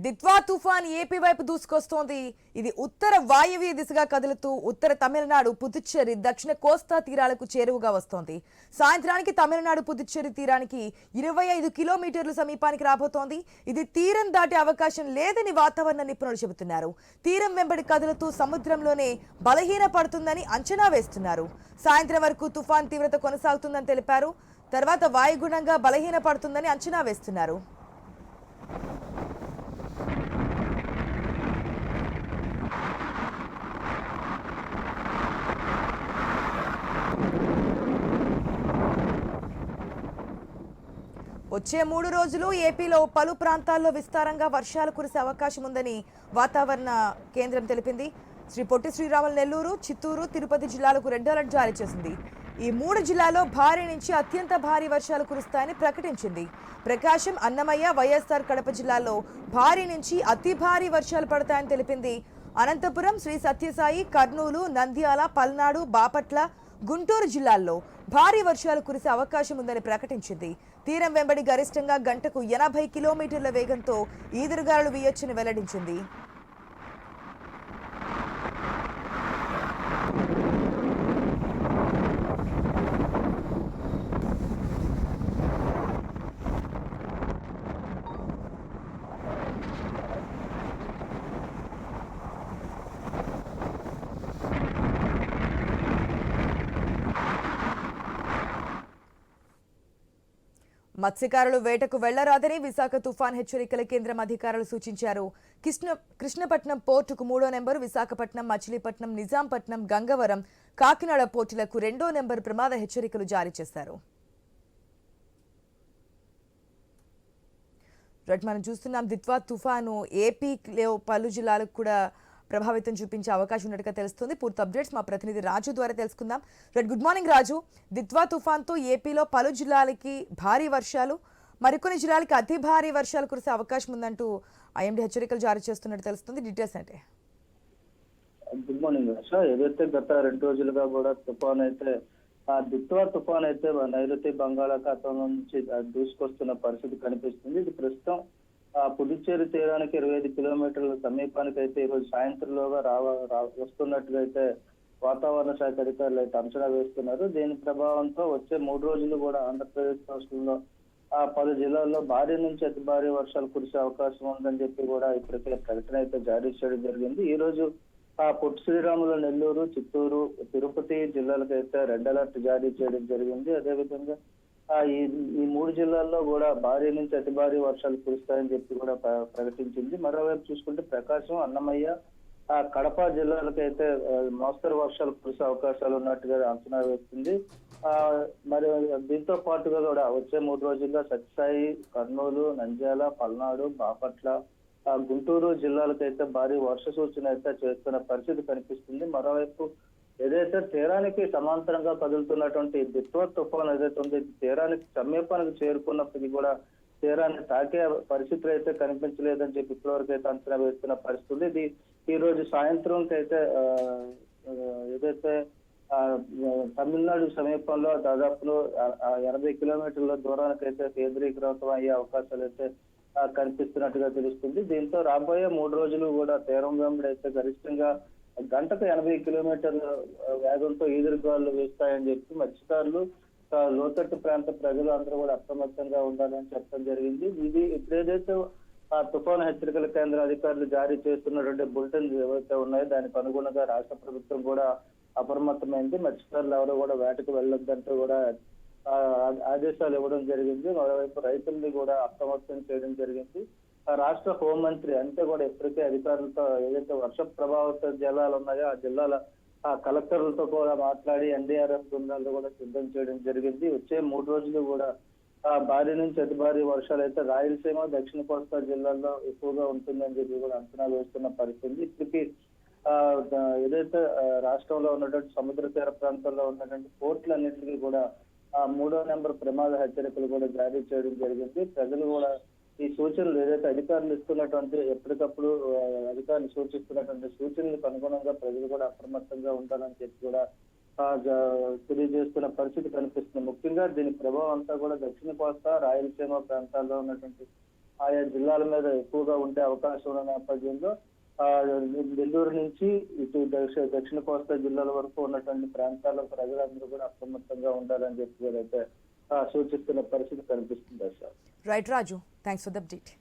దిత్వా తుఫాన్ ఏపీ వైపు దూసుకొస్తోంది. ఇది ఉత్తర వాయువ్య దిశగా కదులుతూ ఉత్తర తమిళనాడు, పుదుచ్చేరి, దక్షిణ కోస్తా తీరాలకు చేరువగా వస్తోంది. సాయంత్రానికి తమిళనాడు, పుదుచ్చేరి తీరానికి 25 కిలోమీటర్ల సమీపానికి రాబోతోంది. ఇది తీరం దాటే అవకాశం లేదని వాతావరణ నిపుణులు చెబుతున్నారు. తీరం వెంబడి కదులుతూ సముద్రంలోనే బలహీన పడుతుందని అంచనా వేస్తున్నారు. సాయంత్రం వరకు తుఫాన్ తీవ్రత కొనసాగుతుందని తెలిపారు. తర్వాత వాయుగుణంగా బలహీన పడుతుందని అంచనా వేస్తున్నారు. వచ్చే 3 రోజులు ఏపీలో పలు ప్రాంతాల్లో విస్తారంగా వర్షాలు కురిసే అవకాశం ఉందని వాతావరణ కేంద్రం తెలిపింది. శ్రీ పొట్టి శ్రీరాములు నెల్లూరు, చిత్తూరు, తిరుపతి జిల్లాలకు రెడ్ అలర్ట్ జారీ చేసింది. ఈ 3 జిల్లాల్లో భారీ నుంచి అత్యంత భారీ వర్షాలు కురుస్తాయని ప్రకటించింది. ప్రకాశం, అన్నమయ్య, వైఎస్ఆర్ కడప జిల్లాల్లో భారీ నుంచి అతి భారీ వర్షాలు పడతాయని తెలిపింది. అనంతపురం, శ్రీ సత్యసాయి, కర్నూలు, నంద్యాల, పల్నాడు, బాపట్ల, గుంటూరు జిల్లాల్లో భారీ వర్షాలు కురిసే అవకాశం ఉందని ప్రకటించింది. తీరం వెంబడి గరిష్టంగా గంటకు 80 కిలోమీటర్ల వేగంతో ఈదురుగాలులు వీయొచ్చని వెల్లడించింది. మత్స్యకారులు వేటకు వెళ్లరాదని విశాఖ తుఫాన్ హెచ్చరికల కేంద్రం అధికారులు సూచించారు. కృష్ణపట్నం పోర్టుకు 3వ నెంబరు, విశాఖపట్నం, మచిలీపట్నం, నిజాంపట్నం, గంగవరం, కాకినాడ పోర్టులకు 2వ నెంబరు ప్రమాద హెచ్చరికలు జారీ చేశారు. మనం చూస్తున్నాం దిత్వా తుఫాను ఏపీలో పలు జిల్లాలకు కూడా ప్రభావితం చూపించే అవకాశం ఉన్నట్టుగా తెలుస్తుంది. పూర్తి అప్డేట్స్ మా ప్రతినిధి రాజు ద్వారా తెలుసుకుందాం. గుడ్ మార్నింగ్ రాజు. దిత్వా తుఫాన్తో ఏపీలో పలు జిల్లాలకి భారీ వర్షాలు, మరికొన్ని జిల్లాలకి అతి భారీ వర్షాలు కురిసే అవకాశం ఉందంటూ ఐఎండీ హెచ్చరికలు జారీ చేస్తున్నట్టు తెలుస్తుంది. డీటెయిల్స్ అంటే? Good morning sir. ఏదైతే గత 2 రోజులుగా కూడా తుఫాన్ అయితే దిత్వా తుఫాన్ అయితే నైరుతి బంగాళాఖాతం నుంచి దూసుకొస్తున్న పరిస్థితి కనిపిస్తుంది. ఇది ప్రస్తుతం పుదుచ్చేరి తీరానికి 25 కిలోమీటర్ల సమీపానికి అయితే ఈరోజు సాయంత్రంలోగా వస్తున్నట్టుగా అయితే వాతావరణ శాఖ అధికారులు అయితే అంచనా వేస్తున్నారు. దీని ప్రభావంతో వచ్చే 3 రోజులు కూడా ఆంధ్రప్రదేశ్ రాష్ట్రంలో పలు జిల్లాల్లో భారీ నుంచి అతి భారీ వర్షాలు కురిసే అవకాశం ఉందని చెప్పి కూడా ఇప్పటికే ప్రకటన అయితే జారీ చేయడం జరిగింది. ఈ రోజు పొట్టి శ్రీరాములు నెల్లూరు, చిత్తూరు, తిరుపతి జిల్లాలకు అయితే రెడ్ అలర్ట్ జారీ చేయడం జరిగింది. అదేవిధంగా ఈ 3 జిల్లాల్లో కూడా భారీ నుంచి అతి భారీ వర్షాలు కురుస్తాయని చెప్పి కూడా ప్రకటించింది. మరోవైపు చూసుకుంటే ప్రకాశం, అన్నమయ్య, కడప జిల్లాలకైతే మోస్తరు వర్షాలు కురిసే అవకాశాలు ఉన్నట్టుగా అంచనా వేస్తుంది. మరి దీంతో పాటుగా కూడా వచ్చే 3 రోజుల్లో సత్యసాయి, కర్నూలు, నంద్యాల, పల్నాడు, బాపట్ల, గుంటూరు జిల్లాలకైతే భారీ వర్ష సూచన అయితే చేస్తున్న పరిస్థితి కనిపిస్తుంది. మరోవైపు ఏదైతే తీరానికి సమాంతరంగా కదులుతున్నటువంటి దిత్వా తుఫాన్ ఏదైతే ఉంది, తీరానికి సమీపానికి చేరుకున్నప్పటికీ కూడా తీరాన్ని తాకే పరిస్థితులు అయితే కనిపించలేదని చెప్పి ఇప్పటివరకు అయితే అంచనా వేస్తున్న పరిస్థితి. ఇది ఈ రోజు సాయంత్రంకి అయితే ఏదైతే తమిళనాడు సమీపంలో దాదాపు 80 కిలోమీటర్ల దూరానికి అయితే కేంద్రీకృతం అయ్యే అవకాశాలు అయితే కనిపిస్తున్నట్టుగా తెలుస్తుంది. దీంతో రాబోయే 3 రోజులు కూడా తీరం వెంబడి అయితే గరిష్టంగా గంటకు 80 కిలోమీటర్ల వేగంతో ఈదురుగాలు వేస్తాయని చెప్పి మత్స్యకారులు, లోతట్టు ప్రాంత ప్రజలు అందరూ కూడా అప్రమత్తంగా ఉండాలని చెప్పడం జరిగింది. ఇది ఇప్పుడేదైతే తుఫాను హెచ్చరికల కేంద్ర అధికారులు జారీ చేస్తున్నటువంటి బులెటిన్ ఏవైతే ఉన్నాయో దానికి అనుగుణంగా రాష్ట్ర ప్రభుత్వం కూడా అప్రమత్తమైంది. మత్స్యకారులు ఎవరు కూడా వేటకు వెళ్ళొద్దంటూ కూడా ఆదేశాలు ఇవ్వడం జరిగింది. మరోవైపు రైతుల్ని కూడా అప్రమత్తం చేయడం జరిగింది. రాష్ట్ర హోంమంత్రి అంతే కూడా ఇప్పటికే అధికారులతో ఏదైతే వర్ష ప్రభావిత జిల్లాలు ఉన్నాయో ఆ జిల్లాల కలెక్టర్లతో కూడా మాట్లాడి ఎన్డీఆర్ఎఫ్ బృందాలు కూడా సిద్ధం చేయడం జరిగింది. వచ్చే 3 రోజులు కూడా భారీ నుంచి అతి భారీ వర్షాలు అయితే రాయలసీమ, దక్షిణ కోస్తా జిల్లాల్లో ఎక్కువగా ఉంటుందని చెప్పి కూడా అంచనా వేస్తున్న పరిస్థితి. ఇప్పటికీ ఏదైతే రాష్ట్రంలో ఉన్నటువంటి సముద్ర తీర ప్రాంతాల్లో ఉన్నటువంటి పోర్టులన్నింటినీ కూడా 3వ నెంబర్ ప్రమాద హెచ్చరికలు కూడా జారీ చేయడం జరిగింది. ప్రజలు కూడా ఈ సూచనలు ఏదైతే అధికారులు ఇస్తున్నటువంటి ఎప్పటికప్పుడు అధికారులు సూచిస్తున్నటువంటి సూచనలకు అనుగుణంగా ప్రజలు కూడా అప్రమత్తంగా ఉండాలని చెప్పి కూడా తెలియజేస్తున్న పరిస్థితి కనిపిస్తుంది. ముఖ్యంగా దీని ప్రభావం అంతా కూడా దక్షిణ కోస్తా, రాయలసీమ ప్రాంతాల్లో ఉన్నటువంటి ఆయా జిల్లాల మీద ఎక్కువగా ఉండే అవకాశం ఉన్న నేపథ్యంలో నెల్లూరు నుంచి ఇటు దక్షిణ కోస్తా జిల్లాల వరకు ఉన్నటువంటి ప్రాంతాల్లో ప్రజలందరూ కూడా అప్రమత్తంగా ఉండాలని చెప్పి కూడా అయితే సూచిస్తున్న పరిస్థితి కనిపిస్తుంది sir. Right Raju, thanks for the update.